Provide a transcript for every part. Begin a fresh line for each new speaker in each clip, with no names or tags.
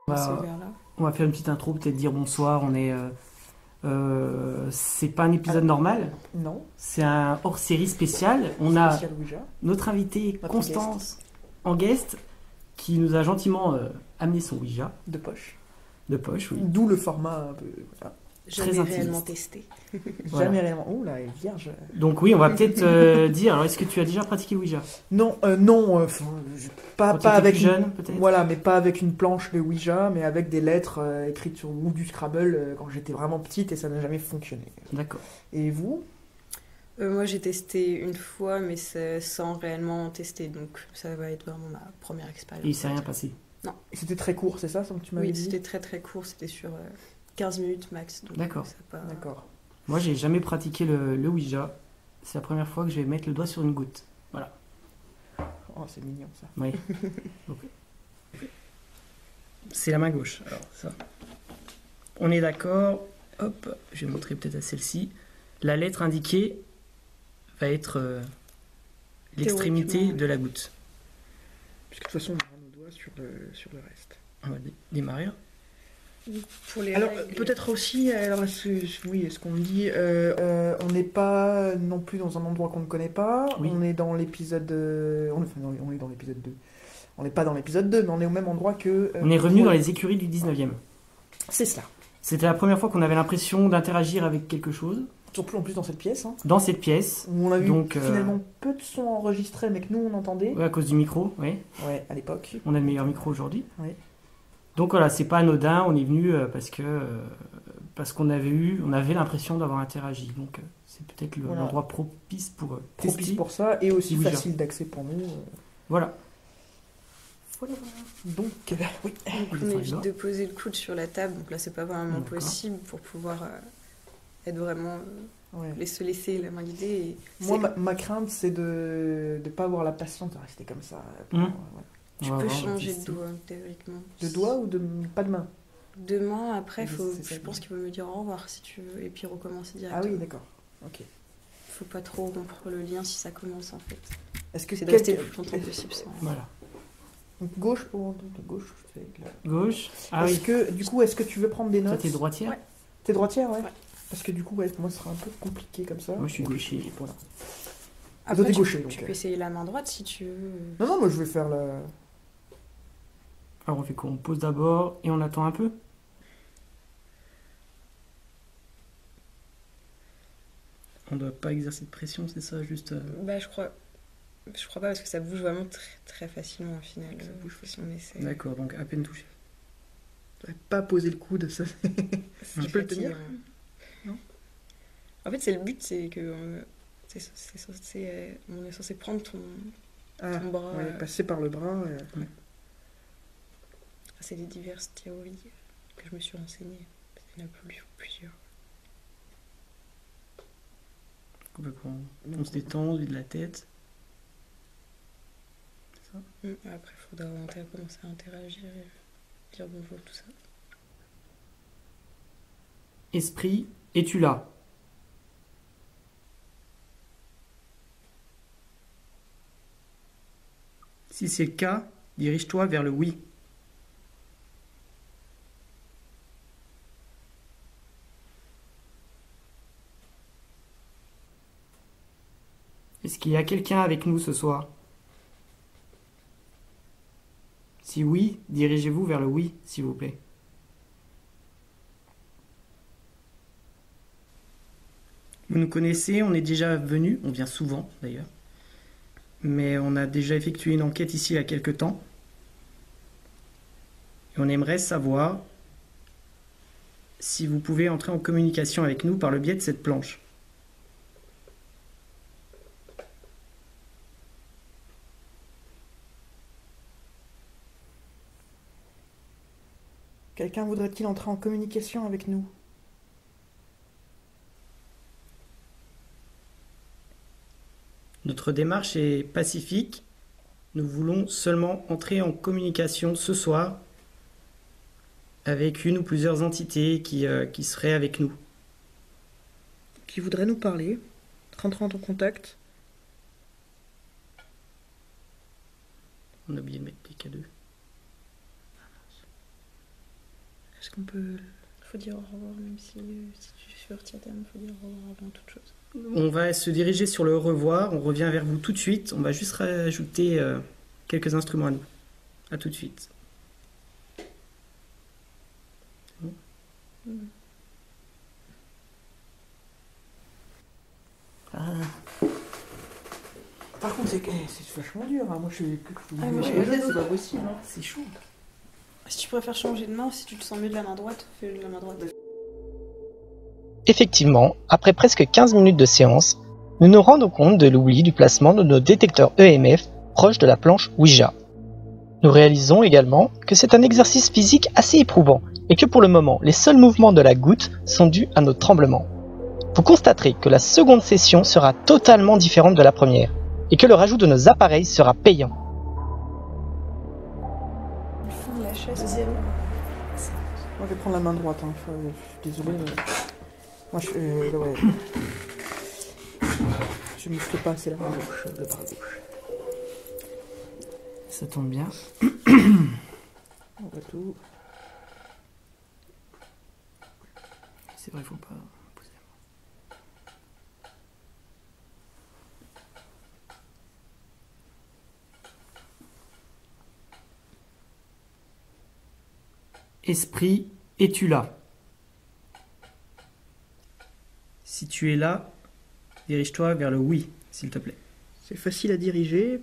On
C'est
va,
vers là.
on va faire une petite intro, peut-être dire bonsoir. C'est pas un épisode normal,
Non,
c'est un hors-série spécial. On a
spécial Ouija.
notre invitée
Notre
Constance en guest qui nous a gentiment amené son Ouija
De poche.
de poche, oui.
D'où le format un peu. Voilà.
Jamais
intimiste.
réellement testé.
Voilà.
Jamais réellement. Oh là, elle est vierge.
Donc oui, on va peut-être dire. Alors, est-ce que tu as déjà pratiqué Ouija
Non, non, pas,
Quand tu
pas
étais
avec
plus
une,
jeune, peut-être.
voilà, mais pas avec une planche de Ouija, mais avec des lettres écrites sur ou du Scrabble quand j'étais vraiment petite et ça n'a jamais fonctionné.
D'accord.
Et vous?
Moi, j'ai testé une fois, mais c'est sans réellement tester. Donc, ça va être vraiment ma première expérience.
Et il s'est rien passé.
Et c'était très court, c'est ça, ce que tu m'avais
Oui,
dit?
c'était très très court. C'était sur 15 minutes max. Donc,
D'accord.
ça a pas-
D'accord.
Moi, j'ai jamais pratiqué le Ouija. C'est la première fois que je vais mettre le doigt sur une goutte. Voilà.
Oh, c'est mignon ça.
Oui. Donc, c'est la main gauche. Alors, ça. On est d'accord. Hop, je vais montrer peut-être à celle-ci. La lettre indiquée va être l'extrémité
Théoriquement,
de la goutte.
Puisque de toute façon, on aura nos doigts sur le reste.
On va démarrer.
Pour les
Alors,
règles,
peut-être aussi, alors, oui, est-ce qu'on dit, on n'est pas non plus dans un endroit qu'on ne connaît pas,
Oui.
on est dans l'épisode, on est dans l'épisode 2. On n'est pas dans l'épisode 2, mais on est au même endroit que...
On est revenu dans les écuries du 19e.
C'est cela.
C'était la première fois qu'on avait l'impression d'interagir avec quelque chose
Surtout en plus dans cette pièce, hein,
dans cette pièce.
où on a eu
Donc,
finalement peu de sons enregistrés, mais que nous on entendait.
Ouais, à cause du micro, oui.
Ouais, à l'époque.
On a le meilleur micro aujourd'hui.
Oui.
Donc voilà, c'est pas anodin, on est venu parce qu'on avait l'impression d'avoir interagi. Donc c'est peut-être
Voilà.
l'endroit propice pour
Propice
tester.
pour ça, et aussi
Ouija.
facile d'accès pour nous.
Voilà.
Voilà. Donc, oui.
donc,
on
on
descend les
évite
doigts.
de poser le coude sur la table. Donc là, c'est pas vraiment
D'accord.
possible pour pouvoir être vraiment
Ouais.
se laisser la main guider. Et
Moi,
c'est-
ma crainte, c'est de ne pas avoir la patience de rester comme ça.
Mmh.
Voilà.
tu
On va
peux
voir, on va
changer de
tester.
doigt, théoriquement.
De doigts ou de pas de main?
De main, après,
C'est ça,
je pense qu'il faut me dire au revoir si tu veux, et puis recommencer
Ah
directement.
oui, d'accord. Ok.
Faut pas trop rompre le lien si ça commence en fait.
Est-ce que
C'est de rester
quelqu'un-
le plus longtemps possible. sans-
Voilà.
Donc, gauche pour gauche. C'est là.
Gauche. Ah
Est-ce
oui.
que du coup, est-ce que tu veux prendre des
Toi,
notes?
t'es droitière.
Ouais.
T'es droitière, ouais.
Ouais.
Parce que du coup, ouais, pour moi, ce sera un peu compliqué comme ça.
Moi, je suis gaucher.
Voilà.
Après,
t'es
tu,
gaucher,
tu
donc,
peux essayer la main droite si tu veux.
Non, non, moi, je vais faire la.
Alors on fait quoi? On pose d'abord et on attend un peu. On doit pas exercer de pression, c'est ça, juste.
Bah, je crois pas parce que ça bouge vraiment très, très facilement au final.
Ça bouge
si on essaie.
D'accord, donc à peine touché.
J'aurais pas poser le coude, ça.
C'est
Je peux le tenir?
fatigant.
Non.
En fait, c'est le but, c'est que on est censé prendre ton bras.
Ouais, passer par le bras.
C'est les diverses théories que je me suis renseignée. Il y en a plusieurs.
On veut qu'on se détend, on vide la tête. C'est ça.
Après, il faudra commencer à interagir et dire bonjour, tout ça.
Esprit, es-tu là? Si c'est le cas, dirige-toi vers le oui. Est-ce qu'il y a quelqu'un avec nous ce soir? Si oui, dirigez-vous vers le oui, s'il vous plaît. Vous nous connaissez, on est déjà venu, on vient souvent d'ailleurs, mais on a déjà effectué une enquête ici il y a quelque temps. Et on aimerait savoir si vous pouvez entrer en communication avec nous par le biais de cette planche.
Quelqu'un voudrait-il entrer en communication avec nous?
Notre démarche est pacifique. Nous voulons seulement entrer en communication ce soir avec une ou plusieurs entités qui seraient avec nous.
Qui voudrait nous parler? Rentrant en contact?
On a oublié de mettre les K2.
Est-ce qu'on peut... Faut dire au revoir, même si tu veux retirer ta main, faut dire au revoir avant toute chose.
On va se diriger sur le au revoir, on revient vers vous tout de suite. On va juste rajouter quelques instruments à nous. À tout de suite.
Par contre, c'est vachement dur. Hein. Moi, je suis.
moi,
C'est pas possible. Hein.
C'est chaud.
Si tu préfères changer de main, si tu te sens mieux de la main droite, fais de la main droite.
Effectivement, après presque 15 minutes de séance, nous nous rendons compte de l'oubli du placement de nos détecteurs EMF proches de la planche Ouija. Nous réalisons également que c'est un exercice physique assez éprouvant et que pour le moment, les seuls mouvements de la goutte sont dus à nos tremblements. Vous constaterez que la seconde session sera totalement différente de la première et que le rajout de nos appareils sera payant.
Le fond de la chaise,
Moi, je vais prendre la main droite. Hein. Je suis désolé. Mais... Moi, ouais. Je muscle pas, c'est la main gauche, le bras gauche.
Ça tombe bien.
On va tout.
C'est vrai, faut pas pousser. Esprit, es-tu là? Si tu es là, dirige-toi vers le oui, s'il te plaît.
C'est facile à diriger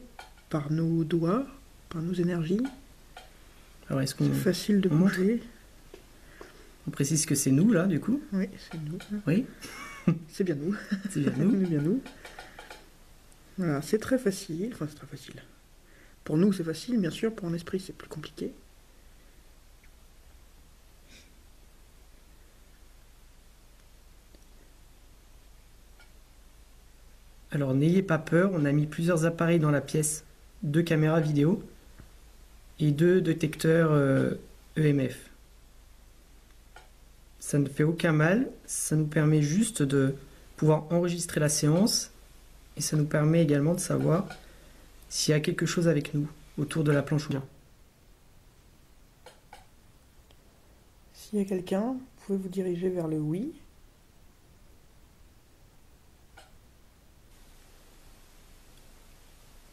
par nos doigts, par nos énergies.
Alors, est-ce qu'on
C'est facile de
on montre
bouger.
on précise que c'est nous, là, du coup?
Oui, c'est nous.
Oui,
C'est bien nous.
c'est bien nous.
C'est bien nous. Voilà, c'est très facile. Enfin, c'est très facile. Pour nous, c'est facile, bien sûr. Pour un esprit, c'est plus compliqué.
Alors, n'ayez pas peur, on a mis plusieurs appareils dans la pièce. 2 caméras vidéo et 2 détecteurs EMF. Ça ne fait aucun mal, ça nous permet juste de pouvoir enregistrer la séance et ça nous permet également de savoir s'il y a quelque chose avec nous autour de la planche Ouija.
S'il y a quelqu'un, vous pouvez vous diriger vers le oui.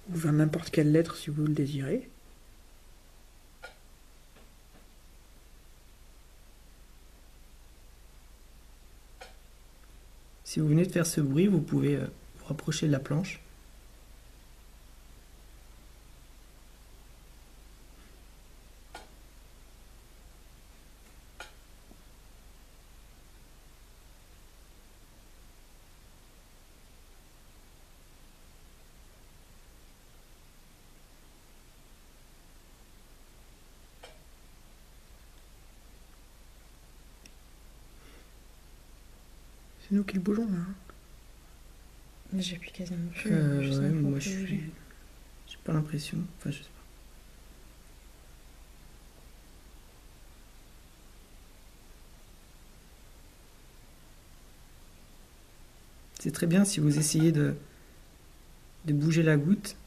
Ou vers n'importe quelle lettre si vous le désirez.
Si vous venez de faire ce bruit, vous pouvez vous rapprocher de la planche.
C'est nous qui le bougeons là.
J'appuie quasiment plus.
Ouais, moi j'ai pas l'impression. Enfin, je sais pas. C'est très bien si vous essayez de bouger la goutte.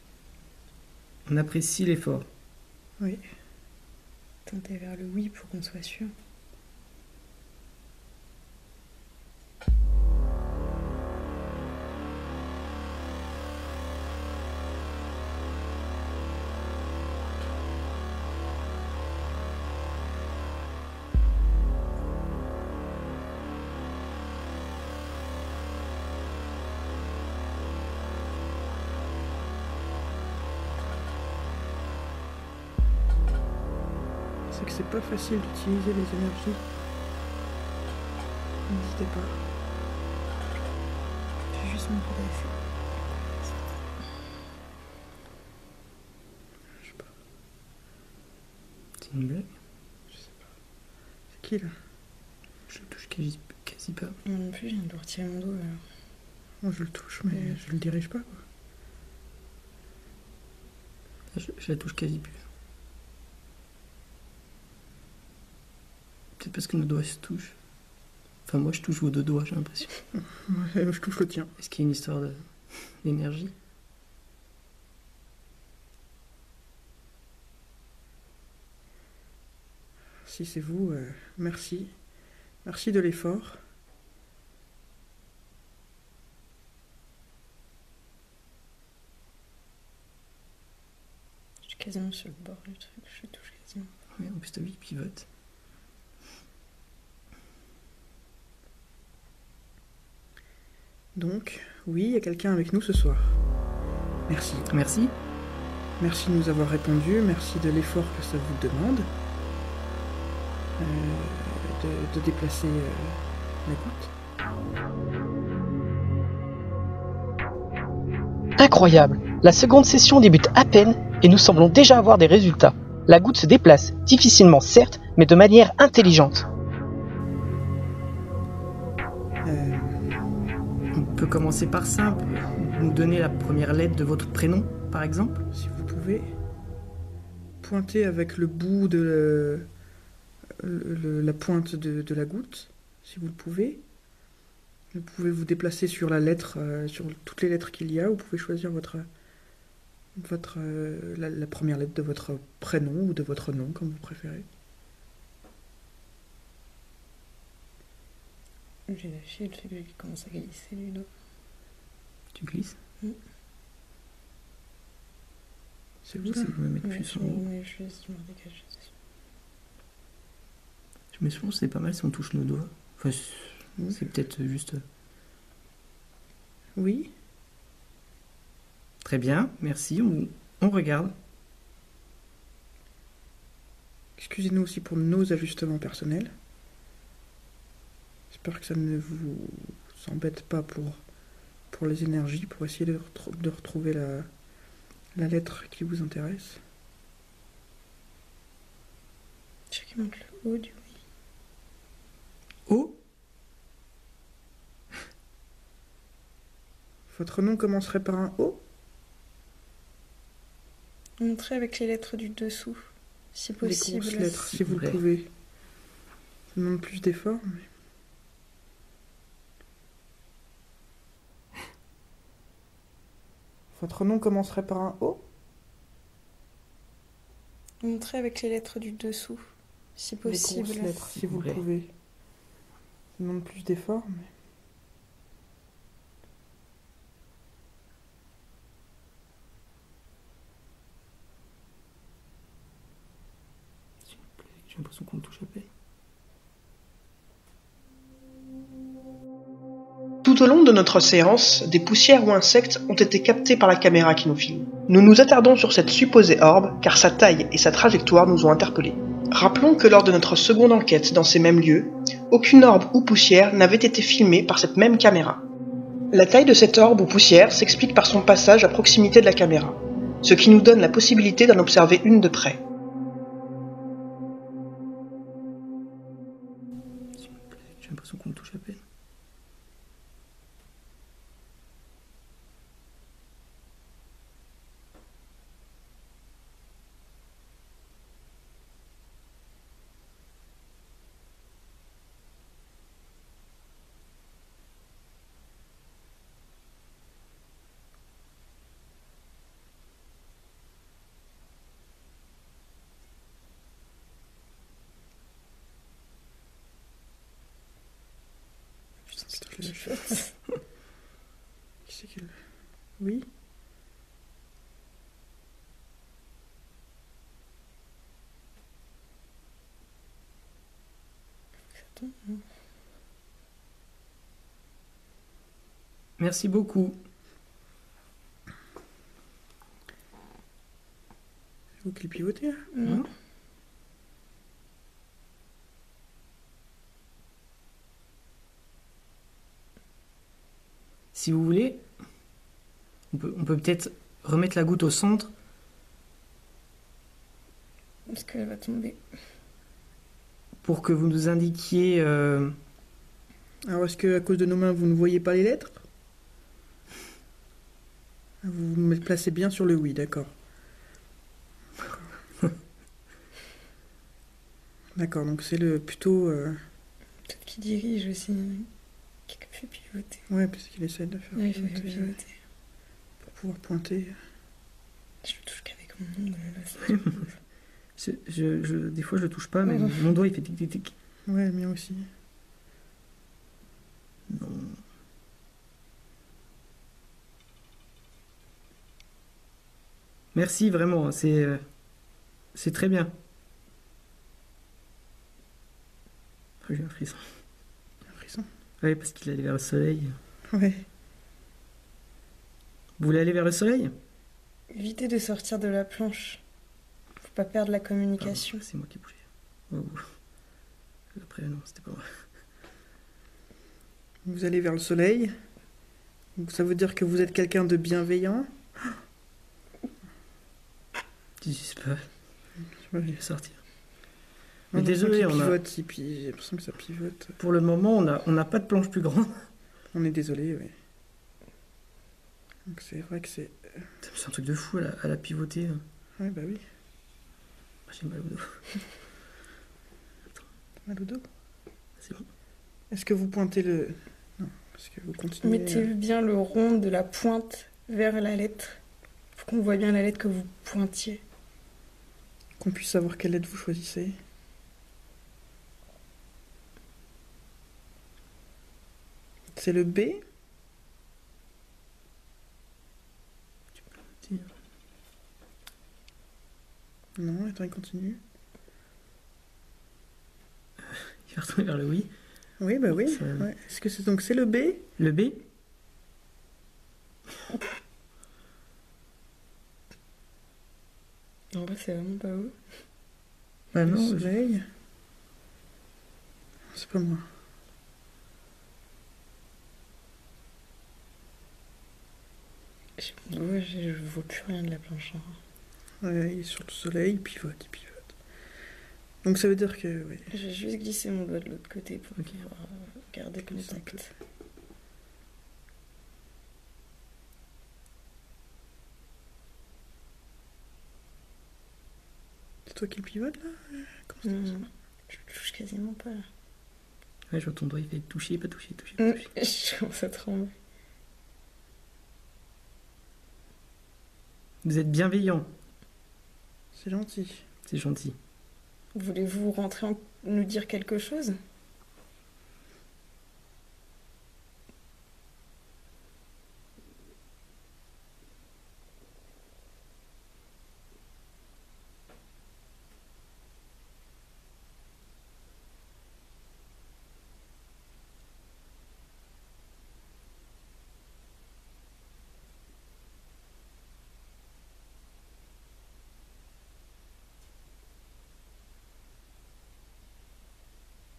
On apprécie l'effort.
Oui.
Tenter vers le oui pour qu'on soit sûr.
C'est que c'est pas facile d'utiliser les énergies. N'hésitez pas.
Je vais juste mon coup d'œil.
Je sais pas.
C'est une blague?
C'est qui là?
Je le touche quasi pas.
Moi non plus, je viens de retirer mon dos. Alors.
Moi je le touche, mais je le dirige pas quoi.
Je la touche quasi plus. Peut-être parce que nos doigts se touchent. Enfin, moi je touche vos 2 doigts, j'ai l'impression.
Ouais, je touche le tien.
Est-ce qu'il y a une histoire d'énergie?
Si c'est vous, merci. Merci de l'effort.
Je suis quasiment sur le bord du truc, je touche quasiment.
Oui, en plus, ta vie pivote.
Donc, oui, il y a quelqu'un avec nous ce soir. Merci.
Merci.
Merci de nous avoir répondu, merci de l'effort que ça vous demande. De déplacer la goutte.
Incroyable. La seconde session débute à peine et nous semblons déjà avoir des résultats. La goutte se déplace, difficilement certes, mais de manière intelligente.
On peut commencer par simple. Nous donner la première lettre de votre prénom, par exemple.
Si vous pouvez pointer avec le bout de la pointe de la goutte, si vous le pouvez. Vous pouvez vous déplacer sur la lettre, sur toutes les lettres qu'il y a. Vous pouvez choisir la première lettre de votre prénom ou de votre nom, comme vous préférez.
J'ai lâché le fait que j'ai commencé à glisser du dos.
Tu glisses.
C'est vous
J'essaie
là
de me mettre plus en haut.
Mais je me dégage.
Je me souviens, c'est pas mal si on touche nos doigts. Enfin, c'est peut-être juste...
Oui.
Très bien, merci. On regarde.
Excusez-nous aussi pour nos ajustements personnels. J'espère que ça ne vous embête pas pour les énergies, pour essayer de retrouver la lettre qui vous intéresse.
Je qui monte le haut du oui.
Oh.
Votre nom commencerait par un O?
Montrer avec les lettres du dessous, si possible.
Les grosses lettres, si vous le pouvez. Ça demande plus d'efforts, mais... Votre nom commencerait par un O?
Montrer avec les lettres du dessous, si possible.
Les grosses lettres, si vous le pouvez. Ça demande plus d'efforts, mais...
J'ai l'impression qu'on touche à peine.
Tout au long de notre séance, des poussières ou insectes ont été captés par la caméra qui nous filme. Nous nous attardons sur cette supposée orbe, car sa taille et sa trajectoire nous ont interpellés. Rappelons que lors de notre seconde enquête dans ces mêmes lieux, aucune orbe ou poussière n'avait été filmée par cette même caméra. La taille de cette orbe ou poussière s'explique par son passage à proximité de la caméra, ce qui nous donne la possibilité d'en observer une de près.
J'ai l'impression qu'on touche à peine.
Qui c'est qu'elle... Oui.
Merci beaucoup.
C'est vous qui le pivotez, là?
Non.
Si vous voulez, on peut peut-être remettre la goutte au centre.
Est-ce qu'elle va tomber?
Pour que vous nous indiquiez...
Alors, est-ce que à cause de nos mains, vous ne voyez pas les lettres? Vous me placez bien sur le oui, d'accord. D'accord, donc c'est le plutôt...
Peut-être qu'il dirige aussi. Qui fait pivoter.
Ouais, parce qu'il essaie de faire
Ouais, il fait
pivoter,
pivoter.
pour pouvoir pointer.
Je le touche qu'avec mon nom de la
Des fois, je le touche pas, mais mon doigt, il fait tic-tic-tic.
Ouais, le mien aussi.
Non. Merci, vraiment, c'est très bien. Oh, j'ai un frisson.
Un frisson.
Ouais, parce qu'il allait vers le soleil.
Ouais.
Vous voulez aller vers le soleil?
Évitez de sortir de la planche. Faut pas perdre la communication.
C'est moi qui ai bougé. Oh. Après, non, c'était pas vrai.
Vous allez vers le soleil. Donc ça veut dire que vous êtes quelqu'un de bienveillant.
Je sais pas, je vais sortir.
Mais
Mais désolé,
il
on a,
pivote, j'ai l'impression que ça pivote.
pour le moment, on n'a pas de planche plus grande.
On est désolé, oui. Donc c'est vrai que c'est...
C'est un truc de fou, à la pivoter.
Ouais, bah oui.
J'ai mal au dos.
Mal au dos.
C'est bon.
Est-ce que vous pointez le... Non, est-ce que vous continuez...
Mettez bien le rond de la pointe vers la lettre. Faut qu'on voit bien la lettre que vous pointiez.
Qu'on puisse savoir quelle lettre vous choisissez. C'est le B. Non, attends, il continue.
Il va retourner vers le oui.
Oui, bah oui.
Ça-
Ouais. Est-ce que c'est donc c'est le B?
Le B?
En vrai, c'est vraiment pas où.
Bah
Le
non,
soleil. C'est pas moi.
Ouais, je vois plus rien de la planche.
Ouais, il est sur le soleil, il pivote, il pivote. Donc ça veut dire que... Oui.
Je vais juste glisser mon doigt de l'autre côté pour
Ok.
pouvoir garder
Glisse un
contact.
C'est toi qui le pivote, là? Comment ça
Non,
se
non, je touche quasiment pas là.
ouais, je vois ton doigt, il fait toucher, pas toucher, toucher, pas toucher.
Je commence à trembler.
Vous êtes bienveillant,
C'est gentil.
c'est gentil.
Voulez-vous rentrer nous dire quelque chose?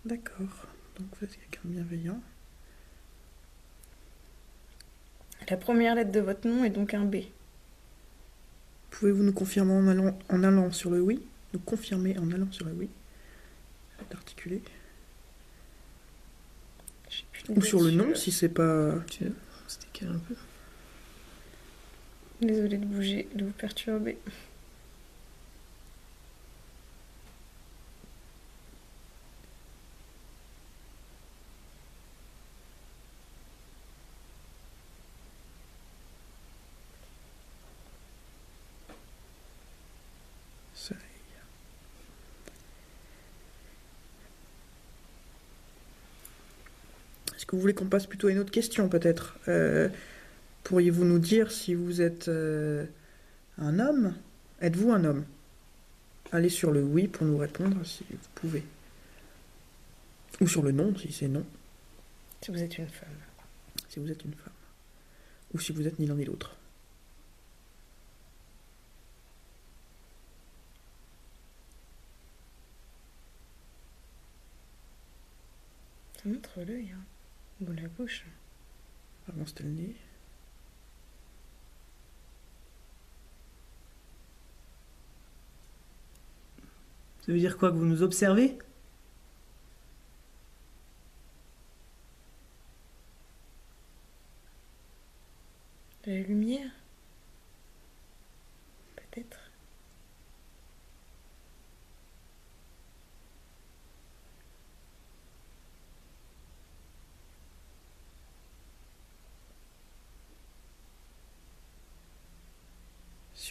D'accord. Donc vous êtes quelqu'un de bienveillant.
La première lettre de votre nom est donc un B.
Pouvez-vous nous confirmer en allant sur le oui? Nous confirmer en allant sur le oui? D'articuler.
J'ai plus
Ou sur le
dessus,
non, si c'est pas...
Tu veux se décaler un peu?
Désolée de bouger, de vous perturber.
Soleil. Est-ce que vous voulez qu'on passe plutôt à une autre question, peut-être? Pourriez-vous nous dire si vous êtes un homme? Êtes-vous un homme? Allez sur le oui pour nous répondre si vous pouvez. Ou sur le non si c'est non,
Si vous êtes une femme.
si vous êtes une femme. Ou si vous êtes ni l'un ni l'autre.
Ça montre l'œil, hein. Ou la bouche.
Avant c'était le nez.
Ça veut dire quoi, que vous nous observez?
La lumière? Peut-être.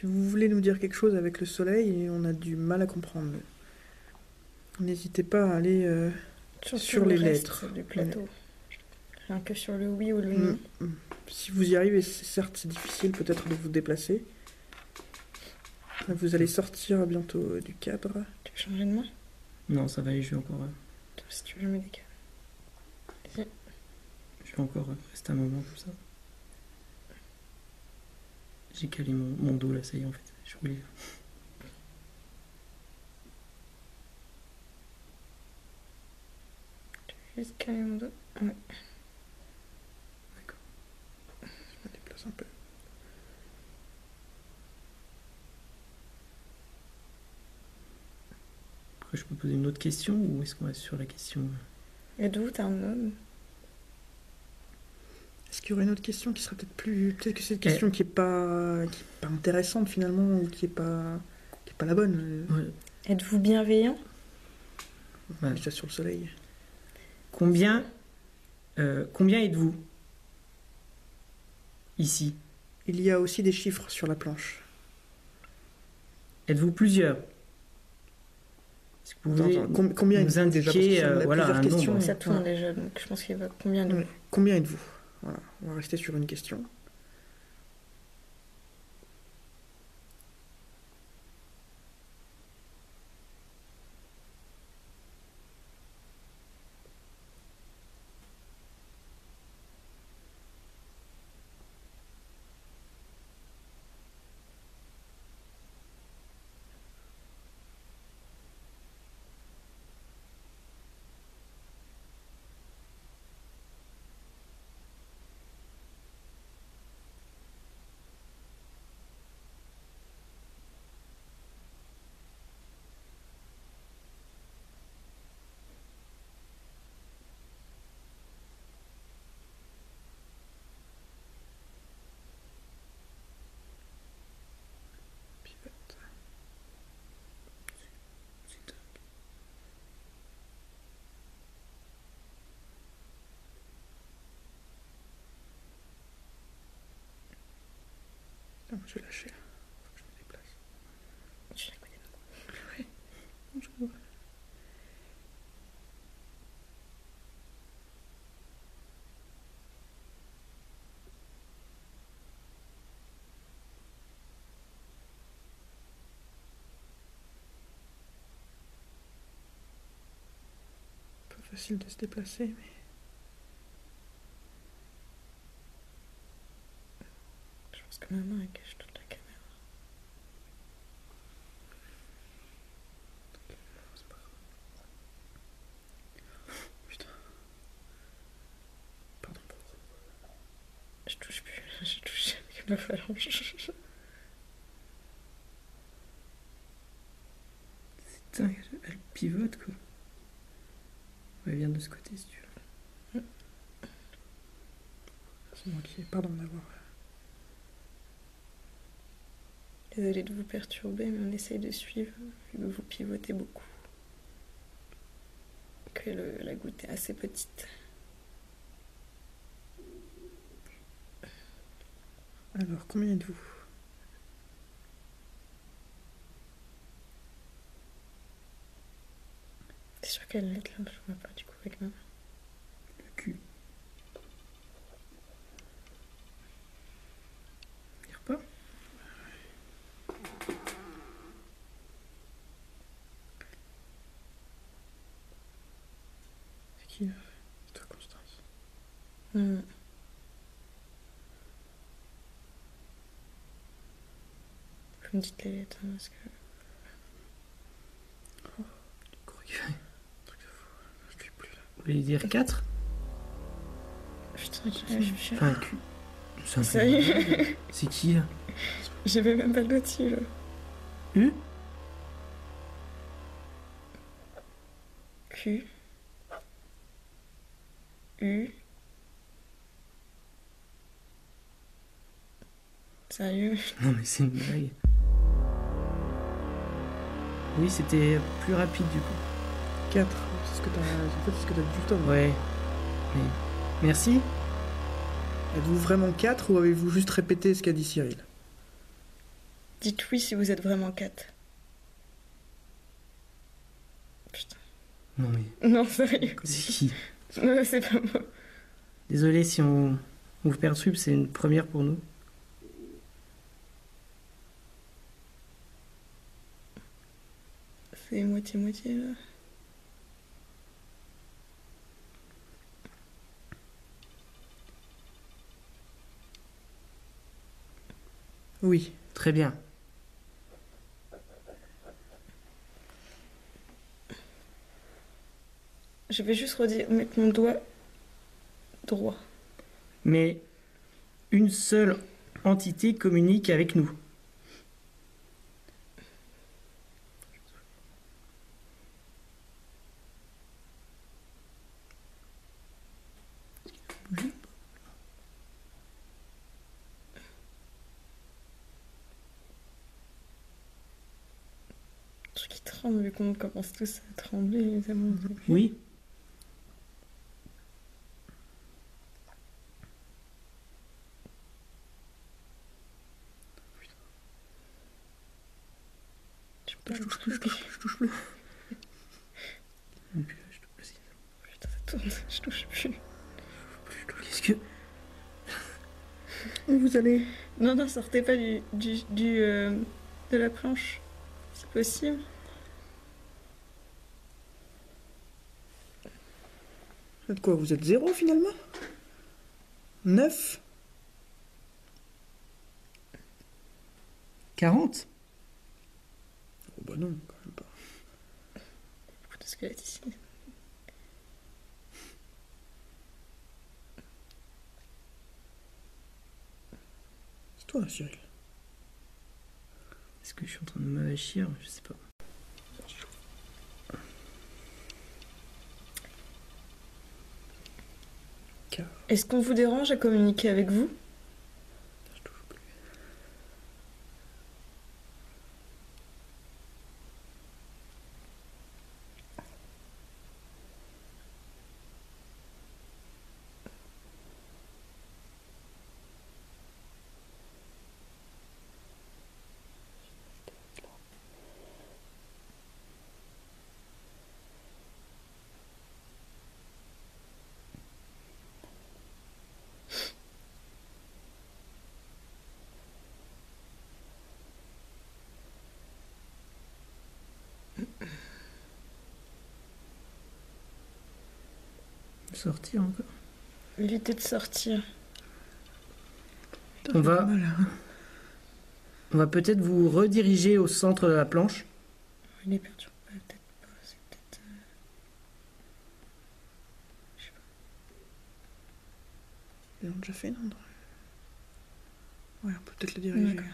Si vous voulez nous dire quelque chose avec le soleil, on a du mal à comprendre. N'hésitez pas à aller sur
le
les
reste
lettres.
du plateau. Rien que sur le oui ou le non.
Si vous y arrivez, certes, c'est difficile peut-être de vous déplacer. Vous allez sortir bientôt du cadre.
Tu veux changer de main?
Non, ça va aller, je vais encore,
Si tu veux, je me décale.
je vais encore rester un moment comme ça. J'ai calé mon dos là, ça y est en fait. Je voulais.
Juste caler mon dos. Ouais.
Je me déplace un peu.
Après, je peux poser une autre question ou est-ce qu'on reste sur la question?
Et d'où t'es un homme?
Est-ce qu'il y aurait une autre question qui serait peut-être plus... Peut-être que c'est une question qui est pas intéressante finalement, ou qui est pas la bonne.
Ouais.
Êtes-vous bienveillant?
Ouais.
Ça sur le soleil.
Combien êtes-vous ici?
Il y a aussi des chiffres sur la planche.
Êtes-vous plusieurs? Est-ce que vous pouvez
Combien
nous
êtes-vous déjà? Parce que
indiquer
ça, on a
voilà,
plusieurs
un
questions.
nombre?
Ça tourne déjà, donc je pense qu'il va combien de...
Ouais. Combien êtes-vous? Voilà, on va rester sur une question. Non, je vais lâcher. Faut que je me déplace.
Je suis à côté de moi.
Ouais. Bonjour. Pas facile de se déplacer, mais...
Je pense que ma main elle cache toute la caméra.
C'est pas grave. Putain. Pardon pour le...
Je touche plus, je touche avec ma phalange.
Putain, elle pivote quoi. Elle vient de ce côté si tu veux.
C'est moi qui ai... Pardon d'avoir...
Désolée de vous perturber, mais on essaye de suivre, vu que vous pivotez beaucoup. Que la goutte est assez petite.
Alors, combien êtes-vous?
C'est sûr qu'elle lettre là, je vois pas du coup avec ma main.
Le cul. Lire pas.
C'est qui là? C'est toi, Constance.
Vous me dites les lettres, hein, parce que...
Je suis plus là.
Vous voulez dire 4?
Putain, je suis...
Enfin, cul. C'est un
Ça
peu-
y est,
C'est qui là?
j'avais même pas le doigt dessus là.
U?
Q. U. Sérieux?
Non mais c'est une blague. Oui, c'était plus rapide du coup.
4. C'est ce que t'as... En fait, c'est ce que t'as dit tout le temps.
Ouais. Mais... Merci.
Êtes-vous vraiment 4 ou avez-vous juste répété ce qu'a dit Cyril?
Dites oui si vous êtes vraiment 4. Putain.
Non mais...
Non, sérieux.
C'est qui?
Non, c'est pas moi.
Désolé si on vous perturbe, c'est une première pour nous.
C'est moitié-moitié, là.
Oui.
Très bien.
Je vais juste mettre mon doigt droit.
Mais une seule entité communique avec nous.
Le truc qui tremble vu qu'on commence tous à trembler, évidemment.
Oui.
Je peux pas
Je touche plus.
Putain, ça tourne, je touche plus.
Qu'est-ce que...
Où vous allez?
Non, non, sortez pas de la planche. C'est possible.
Vous êtes quoi? Vous êtes 0 finalement? 9?
40?
Oh bah non, quand même pas.
Beaucoup de squelettes ici.
C'est toi, Cyril.
Est-ce que je suis en train de m'avachir? Je sais pas.
Est-ce qu'on vous dérange à communiquer avec vous?
Je touche plus.
Sortir encore.
Évitez de sortir.
On va...
Voilà.
On va peut-être vous rediriger au centre de la planche.
Il est perturbé, peut-être pas. C'est peut-être.
Ils l'ont déjà fait, non? Ouais, on peut peut-être le diriger.
D'accord.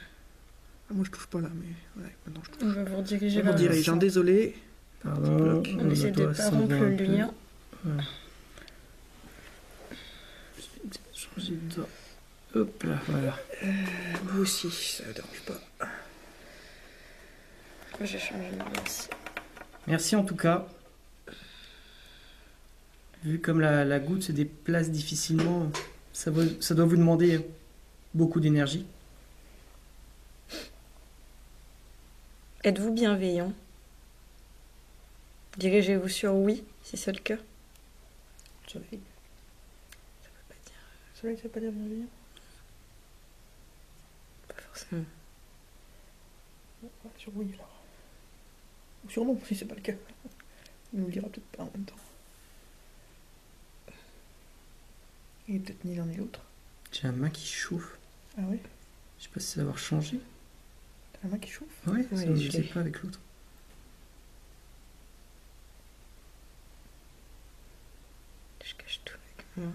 Ah, moi je touche pas là, mais ouais, maintenant je touche.
On va vous rediriger
On
vers
vous
le
dirige, hein,
centre.
désolé.
Pardon.
On essaie de
doit
pas rompre
s'enlever
le
un peu.
lien.
Voilà. Je vais peut-être changer de doigt. Hop là, voilà.
Moi aussi, ça ne dérange pas.
J'ai changé de lien aussi.
Merci en tout cas. Vu comme la goutte se déplace difficilement, ça doit vous demander beaucoup d'énergie.
Êtes-vous bienveillant? Dirigez-vous sur oui, si c'est le cas.
Soleil.
Ça veut pas dire.
Soleil, ça veut pas dire bienveillant?
Pas forcément.
Ouais, sur oui alors. Ou sur non, si c'est pas le cas. Il nous le dira peut-être pas en même temps. Il est peut-être ni l'un ni l'autre.
J'ai la main qui chauffe.
Ah ouais?
Je sais pas si ça va avoir changé.
T'as la main qui chauffe?
Ouais,
Ouais,
ça, je
je
sais
l'ai.
pas avec l'autre.
Je cache tout avec moi.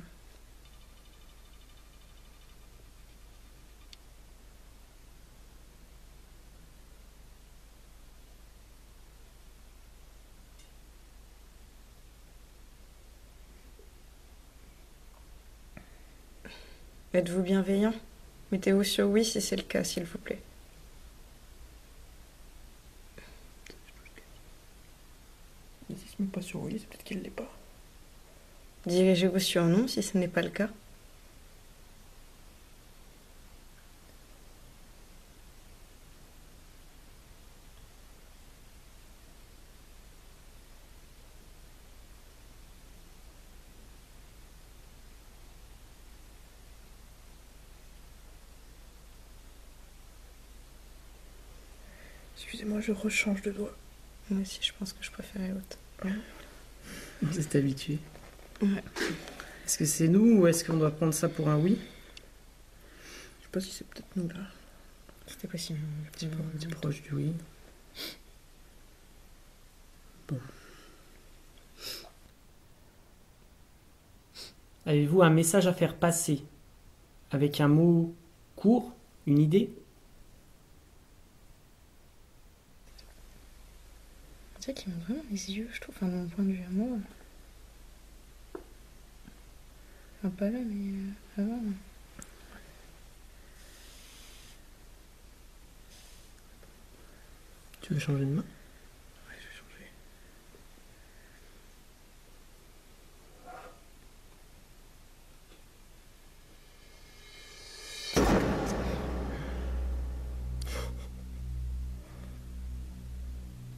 Êtes-vous bienveillant? Mettez-vous sur oui si c'est le cas, s'il vous plaît.
Mais s'il se met pas sur oui, c'est peut-être qu'il l'est pas.
Dirigez-vous sur non si ce n'est pas le cas.
Excusez-moi, je rechange de doigt.
Moi aussi, je pense que je préférais l'autre.
Vous êtes habitué.
Ouais.
Est-ce que c'est nous ou est-ce qu'on doit prendre ça pour un oui?
Je sais pas si c'est peut-être nous là.
C'était possible.
C'est proche du oui. Bon. Avez-vous un message à faire passer avec un mot court, une idée?
Tu sais qu'il monte vraiment les yeux, je trouve, enfin, de mon point de vue à moi. Enfin, pas là, mais avant.
Tu veux changer de main?
Ouais, je vais changer.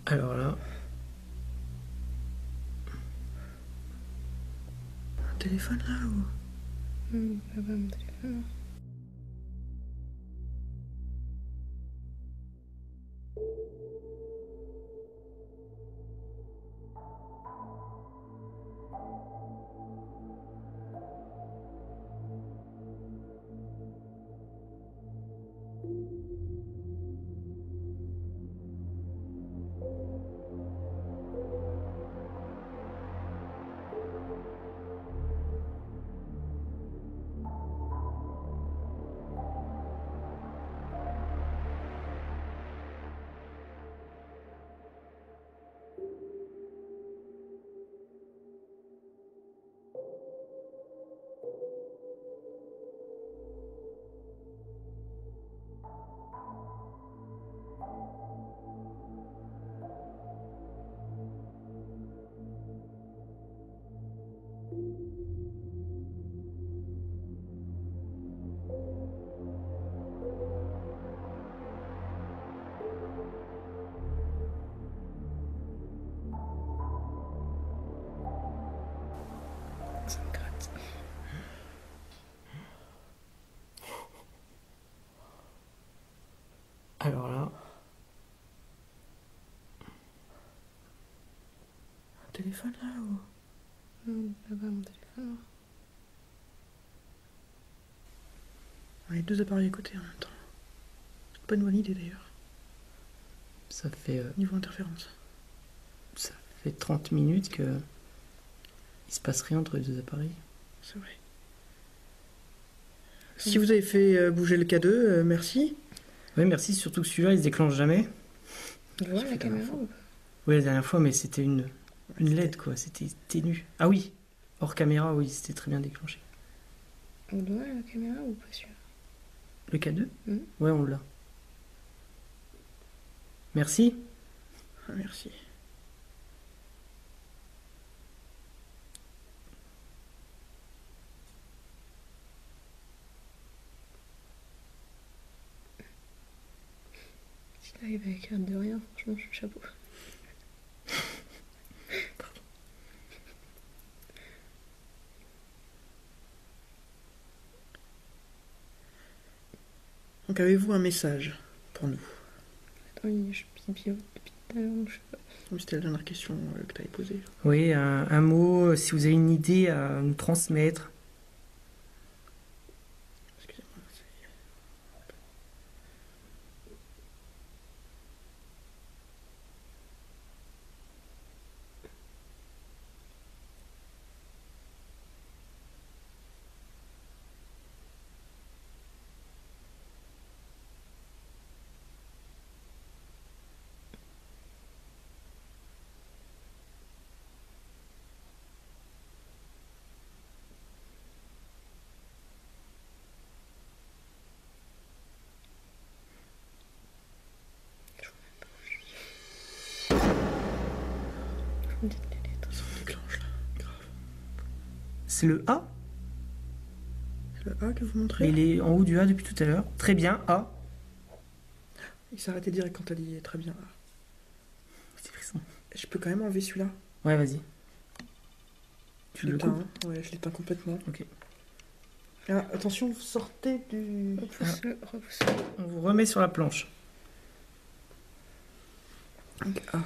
Alors là,
Un téléphone là ou...
Pas mon téléphone. Ça me gratte.
alors là,
Un téléphone là ou...
Pas mon téléphone.
On a les deux appareils à côté en même temps. Pas une bonne idée d'ailleurs.
ça fait
Niveau interférence.
30 minutes que il se passe rien entre les deux appareils.
C'est vrai. Si vous avez fait bouger le K2, merci.
Oui, merci, surtout que celui-là, il se déclenche jamais.
Tu vois
Ça
la
fait
caméra
dernière
ou pas?
Oui, la dernière fois, mais c'était une LED, quoi. C'était ténu. Ah oui, hors caméra, oui, c'était très bien déclenché.
On doit la caméra ou pas sûr?
Le K2?
Mhm.
Ouais, on l'a. Merci.
Ah, merci.
S'il arrive à écrire de rien, franchement, je suis chapeau.
Donc avez-vous un message pour nous?
Attends, je pipi depuis tout à l'heure, donc je sais pas.
C'était la dernière question que tu avais posée.
Oui, un mot, si vous avez une idée à nous transmettre.
Excusez-moi.
Je me dis que les lettres.
Ça se déclenche là. Grave.
C'est le A.
C'est le A que vous montrez?
Il est en haut du A depuis tout à l'heure. Très bien, A.
Il s'est arrêté direct quand t'as dit très bien A.
C'est frisson.
Je peux quand même enlever celui-là.
Ouais, vas-y. Tu
Je
le
l'éteins.
coupes?
Hein. Ouais, je l'éteins complètement.
Ok.
Ah, attention, vous sortez du...
Repousse-le, repousse-le.
On vous remet sur la planche.
Donc A.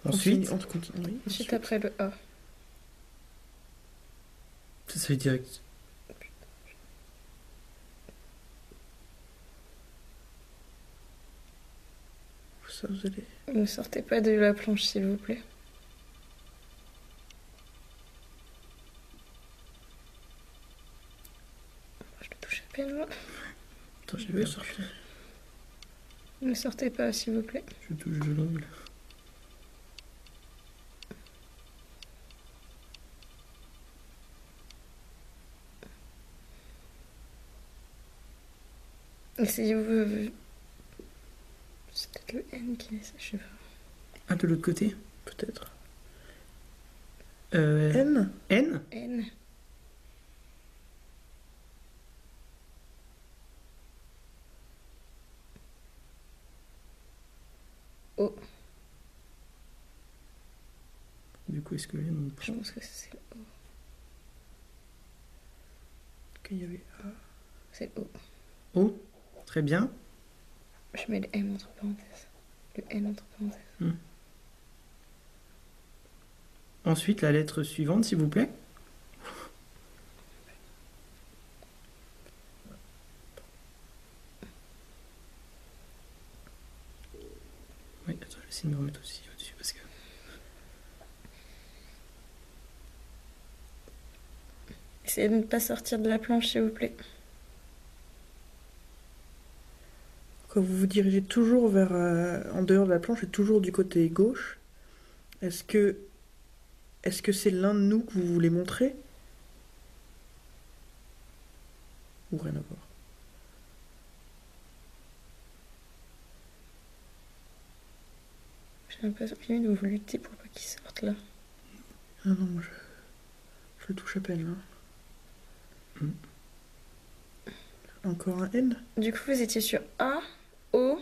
Ensuite,
Oui,
Ensuite, après le A.
ça se fait direct.
Ça, vous allez...
Ne sortez pas de la planche, s'il vous plaît. Je le touche à peine, là.
Attends, j'ai
Je
pas
vais
sorti.
sortir.
Ne sortez pas, s'il vous plaît.
Je touche de l'angle.
Essayez-vous... C'est peut-être le N qui est ça, je sais pas.
Ah, de l'autre côté.
Peut-être.
N.
N.
N. O.
Du coup, est-ce que N on
Je pense que c'est le O.
Il y avait A.
C'est le O.
O. Très bien.
Je mets le M entre parenthèses. Le N entre parenthèses.
Ensuite, la lettre suivante, s'il vous plaît. Oui, attends, je vais essayer de me remettre aussi au-dessus parce que.
Essayez de ne pas sortir de la planche, s'il vous plaît.
Quand vous vous dirigez toujours vers en dehors de la planche et toujours du côté gauche, est-ce que c'est l'un de nous que vous voulez montrer? Ou rien à voir?
J'ai l'impression que limite vous luttez pour pas qu'il sorte là.
Ah non, je le touche à peine là. Encore un N?
Du coup, vous étiez sur A, O.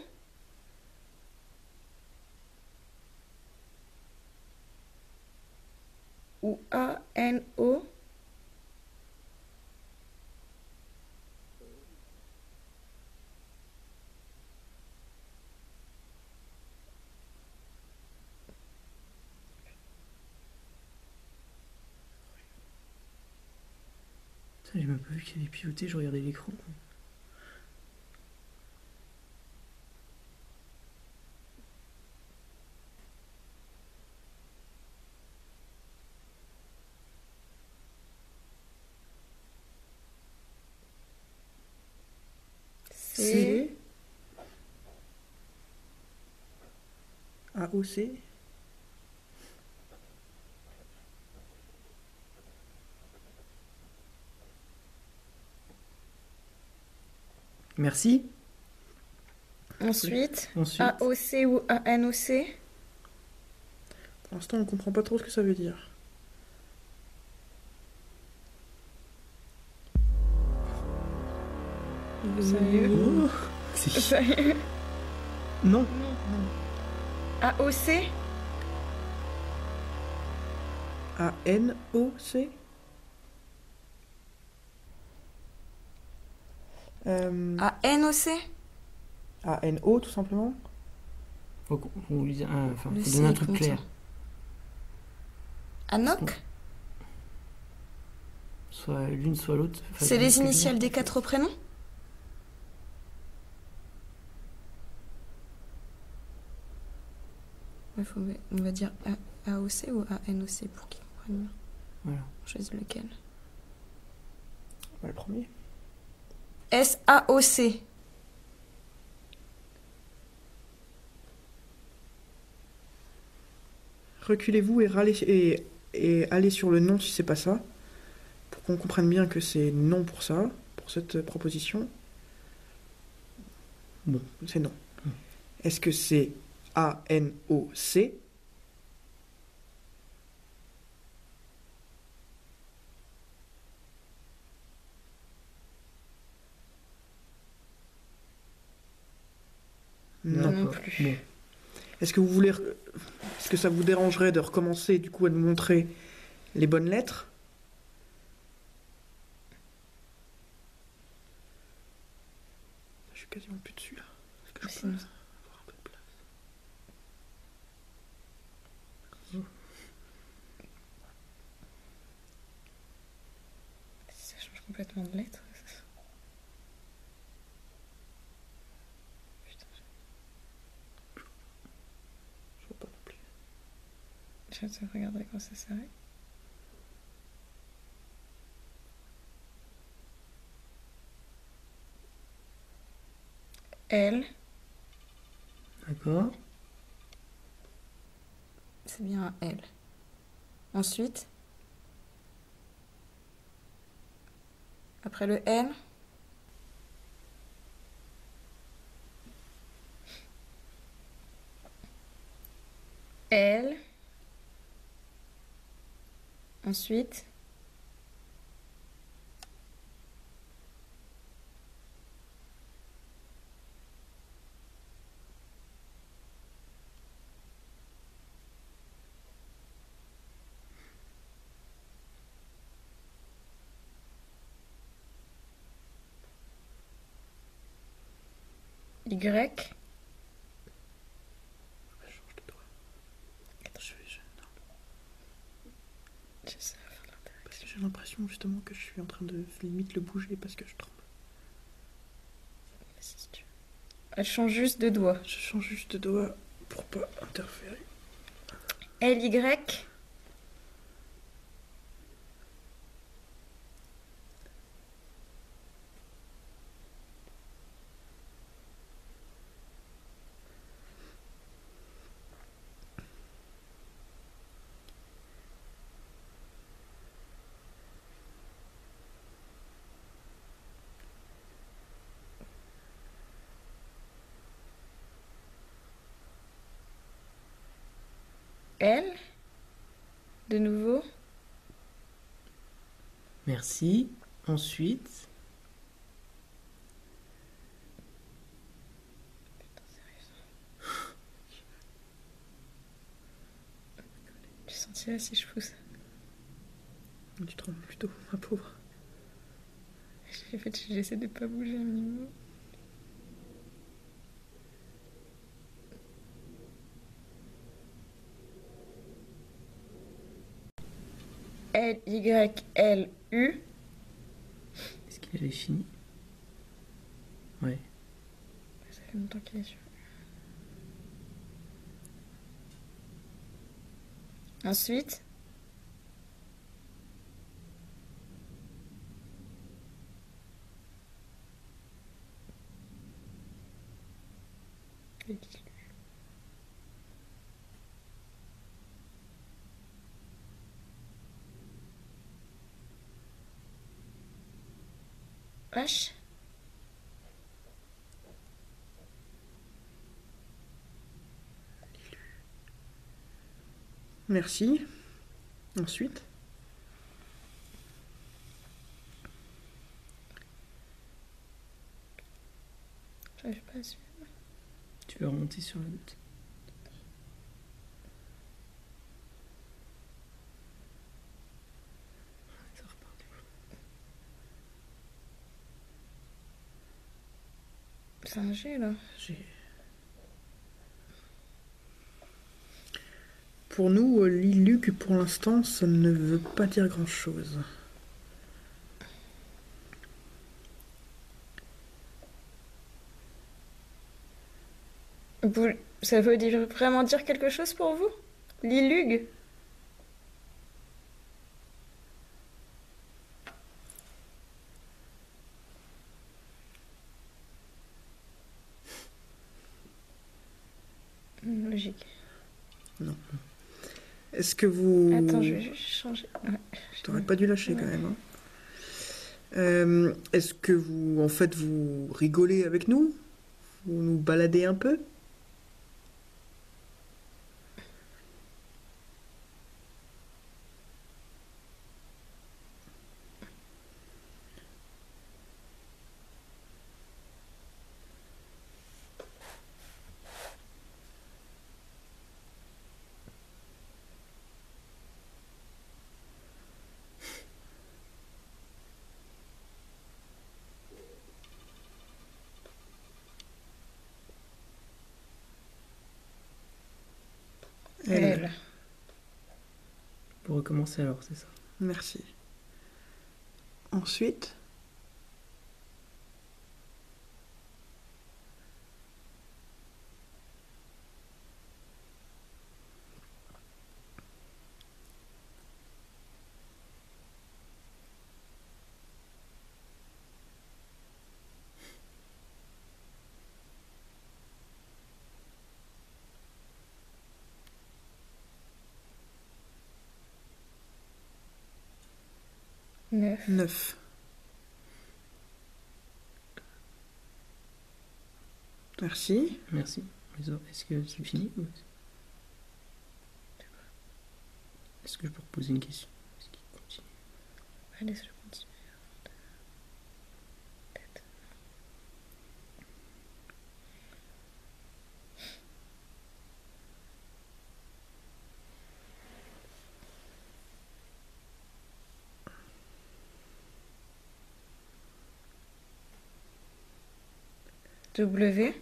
Ou A, N, O.
Putain, j'ai même pas vu qu'il avait pivoté, je regardais l'écran.
C.
AOC?
Merci.
Ensuite,
Ensuite.
AOC ou ANOC.
Pour l'instant, on comprend pas trop ce que ça veut dire.
Sérieux?
Oh, c'est-
Sérieux?
Non.
AOC.
ANOC?
ANOC.
ANO, tout simplement?
Faut qu'on lui dise enfin,
Le
faut donner un
C,
truc
comment
clair.
ça ANOC.
Soit l'une, soit l'autre. Enfin,
C'est les
quelque
initiales
chose.
des 4 prénoms? On va dire AOC ou ANOC pour qu'ils comprennent bien.
Voilà.
On choisit lequel.
Le premier.
SAOC.
Reculez-vous et allez sur le non si c'est pas ça. Pour qu'on comprenne bien que c'est non pour ça, pour cette proposition. Bon, c'est non. Est-ce que c'est ANOC? Non.
Non
D'accord.
plus.
Bon.
Est-ce que vous voulez... Est-ce que ça vous dérangerait de recommencer du coup à nous montrer les bonnes lettres? Je suis quasiment plus dessus là. Est-ce que je peux
Sinon-
avoir un peu de place?
complètement de lettres. Putain,
Je vois pas non plus.
je vais te regarder quand ça s'arrête. L,
D'accord.
c'est bien un L. Ensuite, après le L, L, ensuite, Y,
Je change de doigt. Non,
j'essaie de faire l'intérieur.
parce que j'ai l'impression justement que je suis en train de limite le bouger parce que je tremble.
Si tu veux. Elle change juste de doigt.
Je change juste de doigt pour pas interférer.
L, Y, L, de nouveau,
Merci. Ensuite,
j'ai senti là si je pousse.
Tu trembles plutôt, ma pauvre.
En fait, j'essaie de pas bouger un minimum. L, Y, L, U.
est-ce qu'il avait fini? Ouais.
Ça fait longtemps qu'il est sur. Ensuite, H,
Merci. Ensuite,
j'arrive pas à suivre.
Tu veux remonter sur la goutte. Ça repart.
C'est un G là.
pour nous, l'ILUC, pour l'instant, ça ne veut pas dire grand-chose.
Ça veut vraiment dire quelque chose pour vous? L'ILUG? Logique.
Non. Est-ce que vous...
Attends, je vais juste changer. Ouais.
T'aurais pas dû lâcher quand même. Hein. Est-ce que vous, en fait, vous rigolez avec nous? Vous nous baladez un peu?
Elle.
Pour recommencer alors, c'est ça.
Merci. Ensuite,
9.
9. Merci.
Merci. Est-ce que c'est fini ou... Est-ce que je peux reposer une question? Est-ce qu'il continue?
Allez, je continue. W.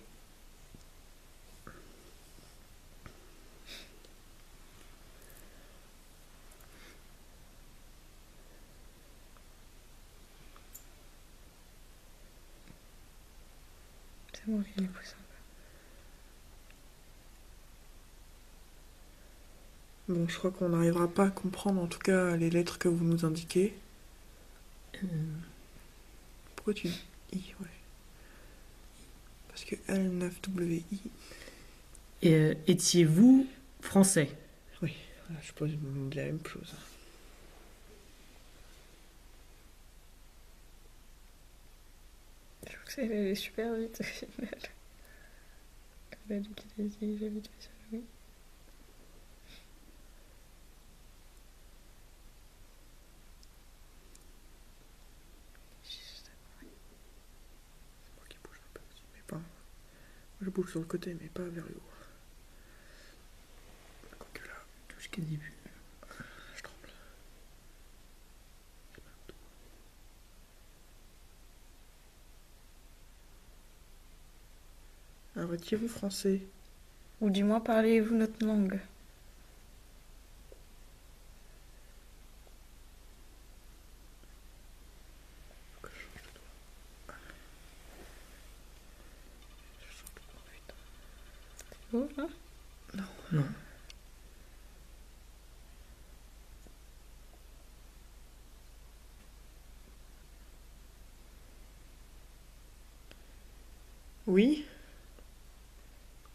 C'est bon, je l'ai poussé un
Bon, je crois qu'on n'arrivera pas à comprendre en tout cas les lettres que vous nous indiquez. Pourquoi tu dis I, ouais. Parce que L9WI.
Et étiez-vous français?
Oui, je pose la même chose.
peu. Je crois que ça allait super vite au final. Elle a dit qu'il a dit j'habite pas sur le oui.
C'est moi qui bouge un peu aussi, mais pas. Je bouge sur le côté, mais pas vers le haut. Quoique là,
Jusqu'à le début.
je tremble. Alors, étiez-vous français?
Ou du moins parlez-vous notre langue? C'est beau, là?
Non.
Oui.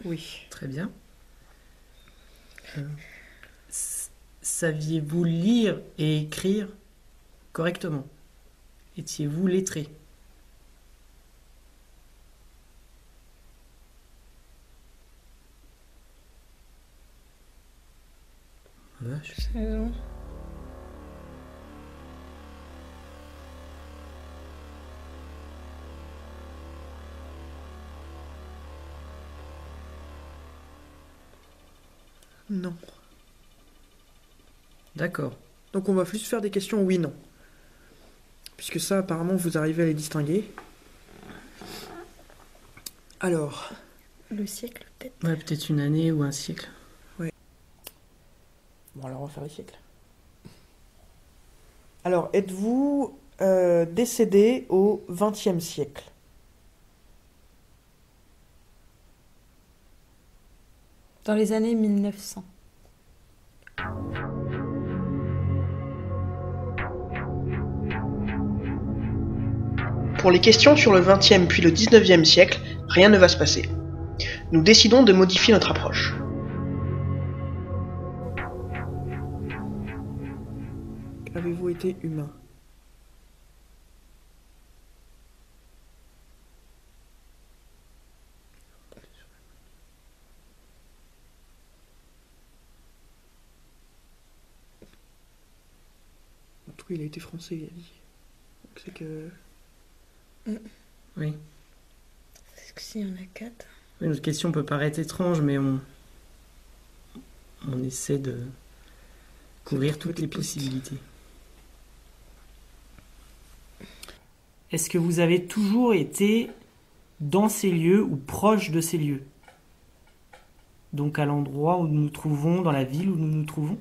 Oui.
Très bien. Saviez-vous lire et écrire correctement? Étiez-vous lettré? Vache.
C'est raison.
Non.
D'accord.
Donc on va juste faire des questions oui-non. Puisque ça, apparemment, vous arrivez à les distinguer. Alors,
Le siècle, peut-être.
Ouais, peut-être une année ou un siècle.
bon, alors on va faire les siècles. Alors, êtes-vous décédé au XXe siècle?
Dans les années 1900.
Pour les questions sur le XXe puis le XIXe siècle, rien ne va se passer. Nous décidons de modifier notre approche.
Avez-vous été humain? En tout cas, il a été français, il a dit. Donc c'est que...
Oui.
Est-ce que s'il y en a 4?
Oui, notre question peut paraître étrange, mais on essaie de couvrir toutes les possibilités. Est-ce que vous avez toujours été dans ces lieux ou proche de ces lieux? Donc à l'endroit où nous nous trouvons, dans la ville où nous nous trouvons?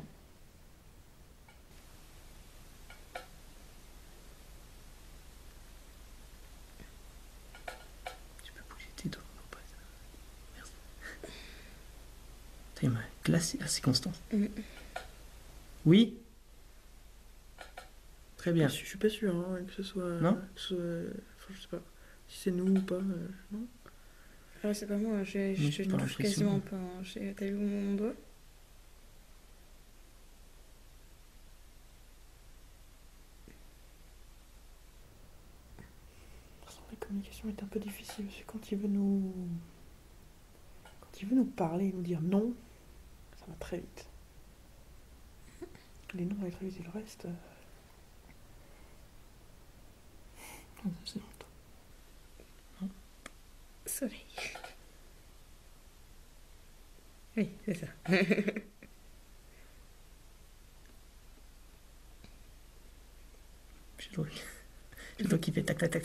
Tu peux bouger tes doigts, non, pas ça. Merci. Putain, il m'a glacé. Ah, c'est Constance. Oui? Très bien.
Je suis pas sûr hein, que ce soit...
Non
Enfin, je sais pas. Si c'est nous ou pas, non.
Ah, c'est pas moi, je
Moi, j'ai
ne
pas
touche
l'impression.
quasiment pas. Hein. T'as vu mon doigt?
communication est un peu difficile, parce que quand il veut nous parler et nous dire non, ça va très vite. Les noms vont très vite et le reste...
C'est
Soleil. Oui, c'est ça.
Je dois qui fait tac tac tac.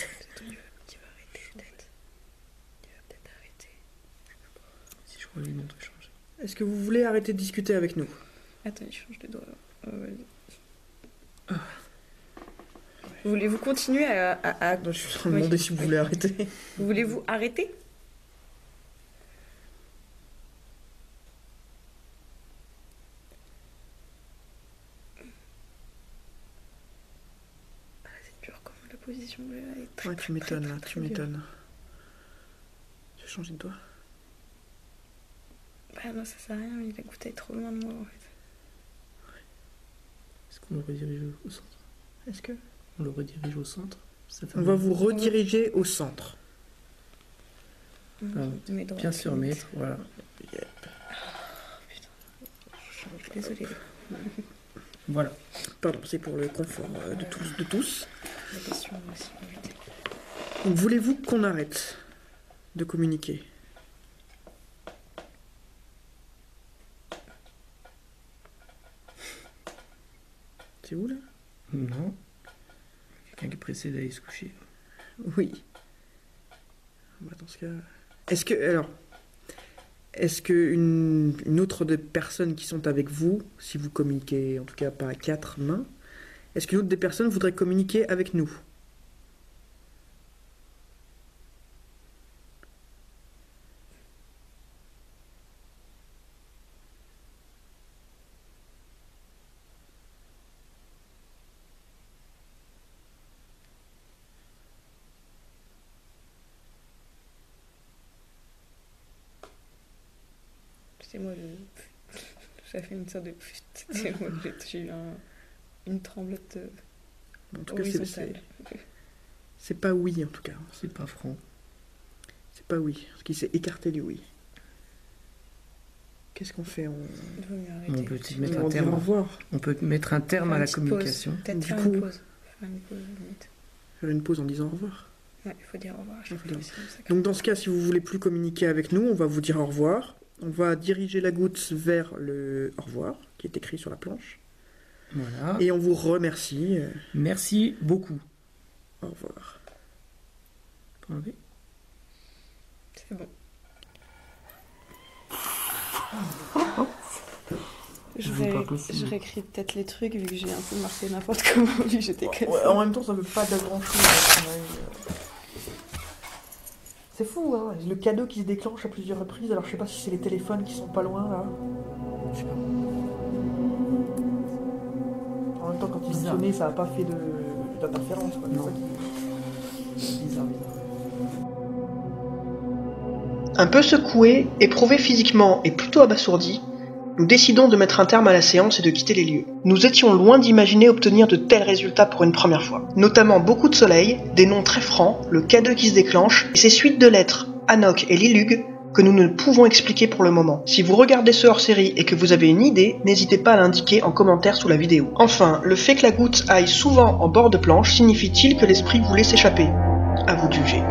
Tu vas arrêter peut-être. Tu vas peut-être arrêter.
Si je relis, mon truc change.
Est-ce que vous voulez arrêter de discuter avec nous?
Attends, il change de doigt. Vas-y. Voulez-vous continuer à...
Je suis en train de demander si vous voulez arrêter.
Voulez-vous arrêter? C'est dur comme la position là est très,
Ouais, tu m'étonnes là, tu m'étonnes. Tu veux changer de doigt?
Bah non, ça sert à rien, la goutte est trop loin de moi en fait.
Est-ce qu'on le redirige au centre?
Est-ce que...
On le redirige au centre?
On va vous rediriger au centre.
Bien se remettre, voilà.
Désolée.
Voilà.
Pardon, c'est pour le confort de tous.
La question aussi.
Donc, voulez-vous qu'on arrête de communiquer? C'est où là?
Non. Quelqu'un qui est pressé d'aller se coucher.
Oui. Bah, dans ce cas... Est-ce que une autre des personnes qui sont avec vous, si vous communiquez en tout cas pas à 4 mains, est-ce qu'une autre des personnes voudrait communiquer avec nous?
C'est moi ça fait une sorte de... C'est moi, j'ai eu une tremblote
En tout cas,
horizontale.
c'est pas oui en tout cas.
C'est pas franc.
C'est pas oui, parce qu'il s'est écarté du oui. Qu'est-ce qu'on fait?
Il vaut mieux
On
arrêter.
peut mettre
On
un
dit au
terme.
revoir.
On peut mettre un terme à la communication.
Peut-être
Du
faire
coup-
une pause. Faire une pause, limite.
Faire une pause en disant au revoir.
Ouais, il faut dire au revoir à chaque
Faut dire-
fois, sinon ça
Donc dans ce cas, si vous voulez plus communiquer avec nous, on va vous dire au revoir. On va diriger la goutte vers le au revoir, qui est écrit sur la planche.
Voilà.
Et on vous remercie.
Merci beaucoup.
Au revoir.
Pour enlever.
C'est bon.
C'est pas possible.
Je réécris peut-être les trucs vu que j'ai un peu marqué n'importe comment vu que j'étais cassée.
Ouais, en même temps, ça veut pas de grand chose. C'est fou, hein. Le cadeau qui se déclenche à plusieurs reprises. Alors je sais pas si c'est les téléphones qui sont pas loin là. Je sais pas. En même temps, quand il
Bizarre.
sonnait, ça a pas fait d'interférence. Quoi. C'est
Non.
ça qui-
Bizarre.
Un peu secoué, éprouvé physiquement et plutôt abasourdi, nous décidons de mettre un terme à la séance et de quitter les lieux. Nous étions loin d'imaginer obtenir de tels résultats pour une première fois. Notamment beaucoup de soleil, des noms très francs, le K2 qui se déclenche, et ces suites de lettres, Anok et Lilug, que nous ne pouvons expliquer pour le moment. Si vous regardez ce hors-série et que vous avez une idée, n'hésitez pas à l'indiquer en commentaire sous la vidéo. Enfin, le fait que la goutte aille souvent en bord de planche signifie-t-il que l'esprit voulait s'échapper? À vous de juger.